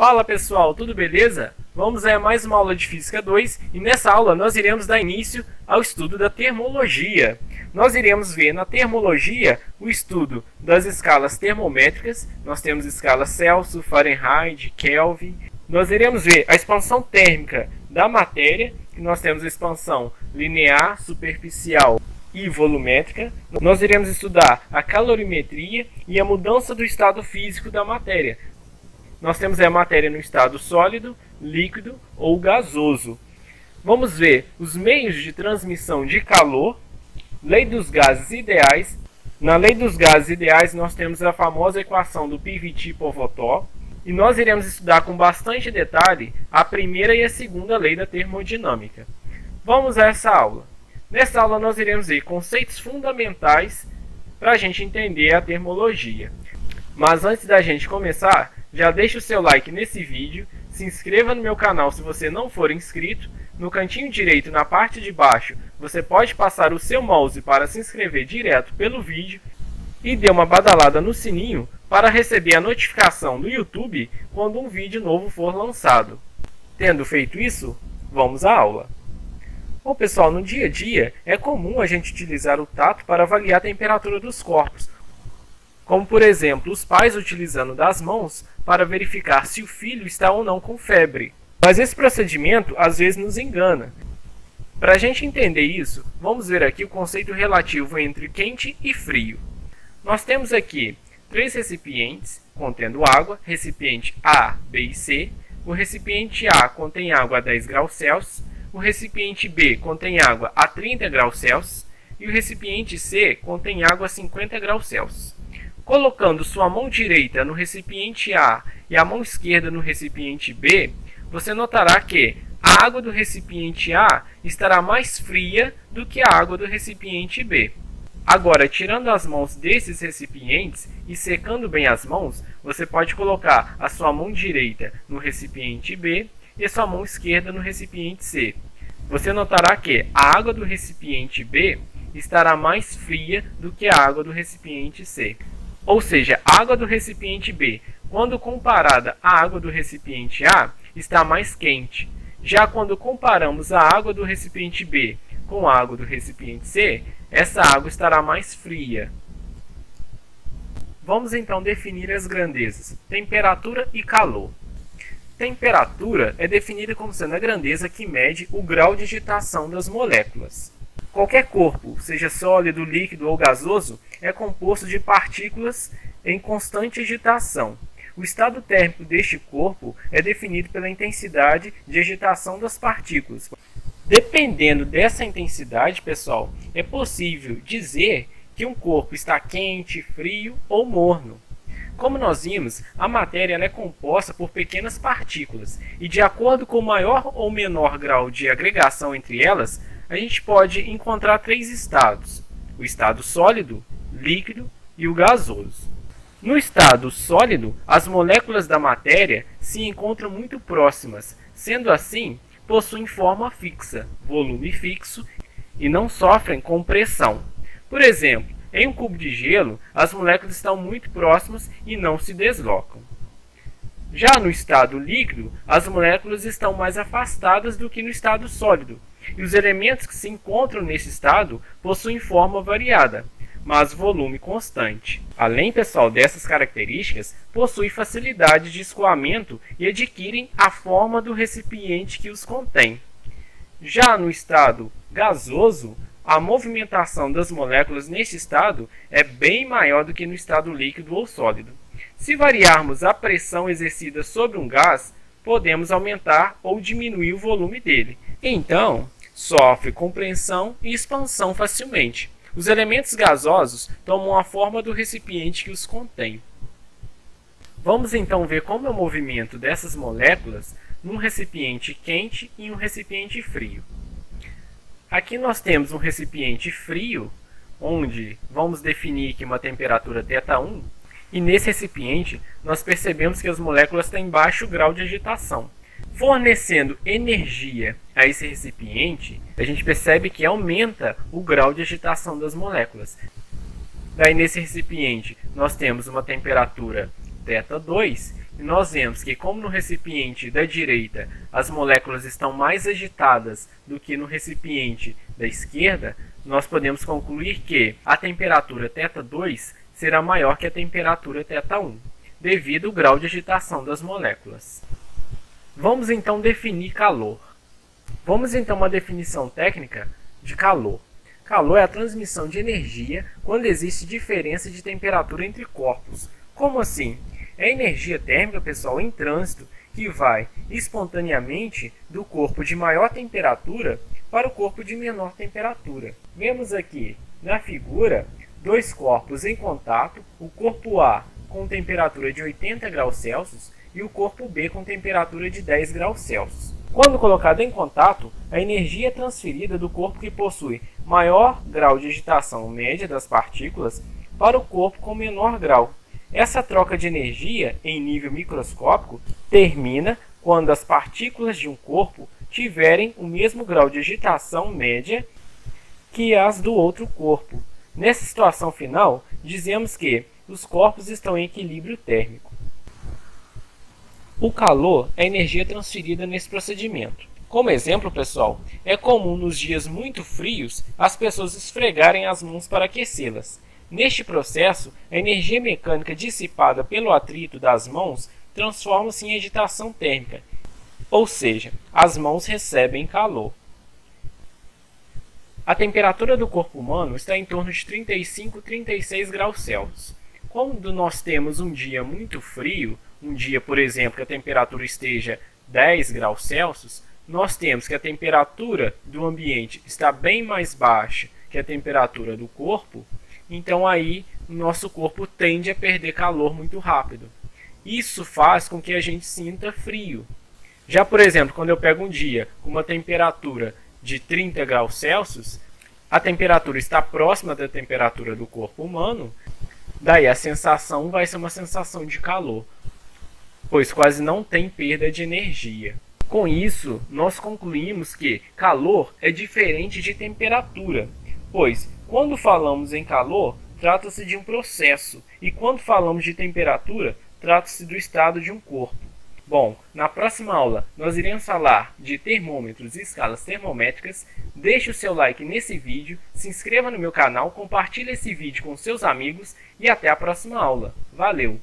Fala pessoal, tudo beleza? Vamos a mais uma aula de Física 2 e nessa aula nós iremos dar início ao estudo da termologia. Nós iremos ver na termologia o estudo das escalas termométricas, nós temos escala Celsius, Fahrenheit, Kelvin. Nós iremos ver a expansão térmica da matéria, que nós temos a expansão linear, superficial e volumétrica. Nós iremos estudar a calorimetria e a mudança do estado físico da matéria. Nós temos a matéria no estado sólido, líquido ou gasoso. Vamos ver os meios de transmissão de calor, lei dos gases ideais. Na lei dos gases ideais nós temos a famosa equação do Pivot-Povetov. E nós iremos estudar com bastante detalhe a primeira e a segunda lei da termodinâmica. Vamos a essa aula. Nessa aula nós iremos ver conceitos fundamentais para a gente entender a termologia. Mas antes da gente começar, já deixa o seu like nesse vídeo, se inscreva no meu canal se você não for inscrito. No cantinho direito, na parte de baixo, você pode passar o seu mouse para se inscrever direto pelo vídeo e dê uma badalada no sininho para receber a notificação do YouTube quando um vídeo novo for lançado. Tendo feito isso, vamos à aula. Bom pessoal, no dia a dia é comum a gente utilizar o tato para avaliar a temperatura dos corpos, como por exemplo os pais utilizando das mãos para verificar se o filho está ou não com febre. Mas esse procedimento às vezes nos engana. Para a gente entender isso, vamos ver aqui o conceito relativo entre quente e frio. Nós temos aqui três recipientes contendo água, recipiente A, B e C. O recipiente A contém água a 10 graus Celsius, o recipiente B contém água a 30 graus Celsius e o recipiente C contém água a 50 graus Celsius. Colocando sua mão direita no recipiente A e a mão esquerda no recipiente B, você notará que a água do recipiente A estará mais fria do que a água do recipiente B. Agora, tirando as mãos desses recipientes e secando bem as mãos, você pode colocar a sua mão direita no recipiente B e a sua mão esquerda no recipiente C. Você notará que a água do recipiente B estará mais fria do que a água do recipiente C. Ou seja, a água do recipiente B, quando comparada à água do recipiente A, está mais quente. Já quando comparamos a água do recipiente B com a água do recipiente C, essa água estará mais fria. Vamos então definir as grandezas, temperatura e calor. Temperatura é definida como sendo a grandeza que mede o grau de agitação das moléculas. Qualquer corpo, seja sólido, líquido ou gasoso, é composto de partículas em constante agitação. O estado térmico deste corpo é definido pela intensidade de agitação das partículas. Dependendo dessa intensidade, pessoal, é possível dizer que um corpo está quente, frio ou morno. Como nós vimos, a matéria é composta por pequenas partículas e, de acordo com o maior ou menor grau de agregação entre elas, a gente pode encontrar três estados: o estado sólido, líquido e o gasoso. No estado sólido, as moléculas da matéria se encontram muito próximas, sendo assim, possuem forma fixa, volume fixo e não sofrem compressão. Por exemplo, em um cubo de gelo, as moléculas estão muito próximas e não se deslocam. Já no estado líquido, as moléculas estão mais afastadas do que no estado sólido, e os elementos que se encontram nesse estado possuem forma variada, mas volume constante. Além, pessoal, dessas características, possuem facilidade de escoamento e adquirem a forma do recipiente que os contém. Já no estado gasoso, a movimentação das moléculas neste estado é bem maior do que no estado líquido ou sólido. Se variarmos a pressão exercida sobre um gás, podemos aumentar ou diminuir o volume dele. Então, sofre compressão e expansão facilmente. Os elementos gasosos tomam a forma do recipiente que os contém. Vamos então ver como é o movimento dessas moléculas num recipiente quente e um recipiente frio. Aqui nós temos um recipiente frio, onde vamos definir aqui uma temperatura θ1, e nesse recipiente nós percebemos que as moléculas têm baixo grau de agitação. Fornecendo energia a esse recipiente, a gente percebe que aumenta o grau de agitação das moléculas. Daí nesse recipiente nós temos uma temperatura θ2 e nós vemos que, como no recipiente da direita as moléculas estão mais agitadas do que no recipiente da esquerda, nós podemos concluir que a temperatura θ2 será maior que a temperatura θ1, devido ao grau de agitação das moléculas. Vamos então definir calor. Vamos então a uma definição técnica de calor. Calor é a transmissão de energia quando existe diferença de temperatura entre corpos. Como assim? É a energia térmica, pessoal, em trânsito que vai espontaneamente do corpo de maior temperatura para o corpo de menor temperatura. Vemos aqui na figura dois corpos em contato, o corpo A com temperatura de 80 graus Celsius e o corpo B com temperatura de 10 graus Celsius. Quando colocado em contato, a energia é transferida do corpo que possui maior grau de agitação média das partículas para o corpo com menor grau. Essa troca de energia em nível microscópico termina quando as partículas de um corpo tiverem o mesmo grau de agitação média que as do outro corpo. Nessa situação final, dizemos que os corpos estão em equilíbrio térmico. O calor é a energia transferida nesse procedimento. Como exemplo, pessoal, é comum nos dias muito frios as pessoas esfregarem as mãos para aquecê-las. Neste processo, a energia mecânica dissipada pelo atrito das mãos transforma-se em agitação térmica, ou seja, as mãos recebem calor. A temperatura do corpo humano está em torno de 35 a 36 graus Celsius. Quando nós temos um dia muito frio, um dia, por exemplo, que a temperatura esteja 10 graus Celsius, nós temos que a temperatura do ambiente está bem mais baixa que a temperatura do corpo, então aí o nosso corpo tende a perder calor muito rápido. Isso faz com que a gente sinta frio. Já, por exemplo, quando eu pego um dia com uma temperatura de 30 graus Celsius, a temperatura está próxima da temperatura do corpo humano, daí a sensação vai ser uma sensação de calor, pois quase não tem perda de energia. Com isso, nós concluímos que calor é diferente de temperatura, pois quando falamos em calor, trata-se de um processo, e quando falamos de temperatura, trata-se do estado de um corpo. Bom, na próxima aula nós iremos falar de termômetros e escalas termométricas. Deixe o seu like nesse vídeo, se inscreva no meu canal, compartilhe esse vídeo com seus amigos e até a próxima aula. Valeu!